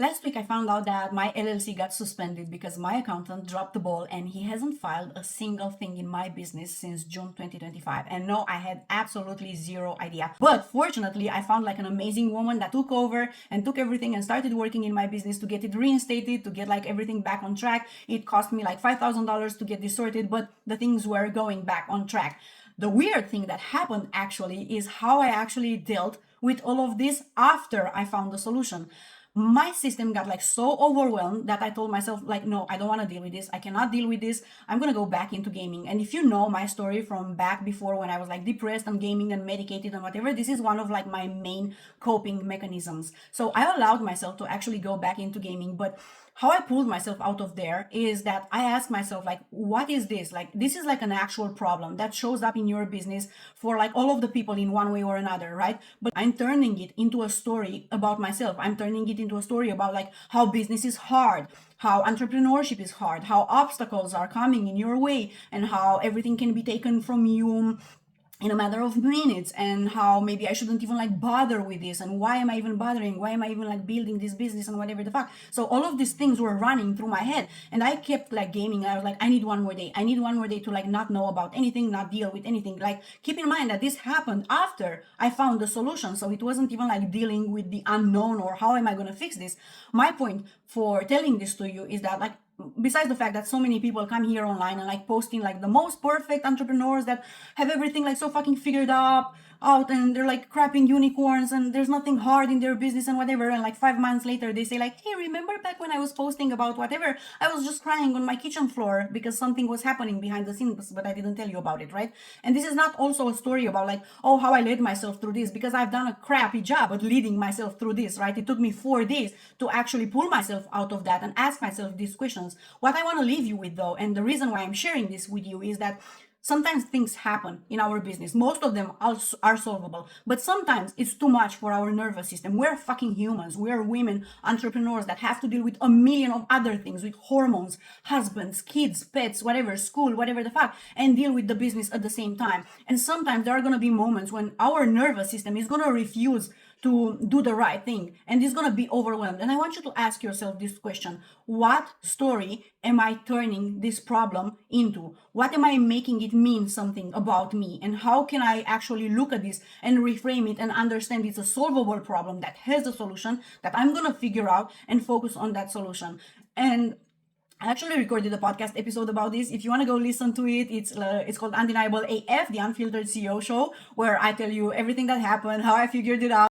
Last week, I found out that my LLC got suspended because my accountant dropped the ball and he hasn't filed a single thing in my business since June 2025. And no, I had absolutely zero idea. But fortunately, I found like an amazing woman that took over and took everything and started working in my business to get it reinstated, to get like everything back on track. It cost me like $5,000 to get this sorted, but the things were going back on track. The weird thing that happened actually is how I actually dealt with all of this after I found the solution. My system got like so overwhelmed that I told myself like, no, I don't want to deal with this. I cannot deal with this. I'm going to go back into gaming. And if you know my story from back before when I was like depressed and gaming and medicated and whatever, this is one of like my main coping mechanisms. So I allowed myself to actually go back into gaming. But how I pulled myself out of there is that I asked myself like, what is this? Like, this is like an actual problem that shows up in your business for like all of the people in one way or another, right? But I'm turning it into a story about myself. I'm turning it into a story about like how business is hard, how entrepreneurship is hard, how obstacles are coming in your way, and how everything can be taken from you in a matter of minutes, and how maybe I shouldn't even like bother with this, and why am I even bothering, why am I even like building this business and whatever the fuck. So all of these things were running through my head, and I kept like gaming. I was like, I need one more day, I need one more day to like not know about anything, not deal with anything. Like, keep in mind that this happened after I found the solution, so it wasn't even like dealing with the unknown or how am I going to fix this. My point for telling this to you is that, like, besides the fact that so many people come here online and like posting like the most perfect entrepreneurs that have everything like so fucking figured out, and they're like crapping unicorns and there's nothing hard in their business and whatever, and like 5 months later they say like, hey, remember back when I was posting about whatever, I was just crying on my kitchen floor because something was happening behind the scenes but I didn't tell you about it, right? And this is not also a story about like, oh, how I led myself through this, because I've done a crappy job at leading myself through this, right? It took me 4 days to actually pull myself out of that and ask myself these questions. What I want to leave you with though, and the reason why I'm sharing this with you, is that sometimes things happen in our business. Most of them are solvable, but sometimes it's too much for our nervous system. We're fucking humans. We're women entrepreneurs that have to deal with a million of other things, with hormones, husbands, kids, pets, whatever, school, whatever the fuck, and deal with the business at the same time. And sometimes there are going to be moments when our nervous system is going to refuse to do the right thing and is going to be overwhelmed. And I want you to ask yourself this question: what story am I turning this problem into? What am I making it mean something about me? And how can I actually look at this and reframe it and understand it's a solvable problem that has a solution that I'm going to figure out and focus on that solution? And I actually recorded a podcast episode about this. If you want to go listen to it, it's called Undeniable AF, the Unfiltered CEO Show, where I tell you everything that happened, how I figured it out.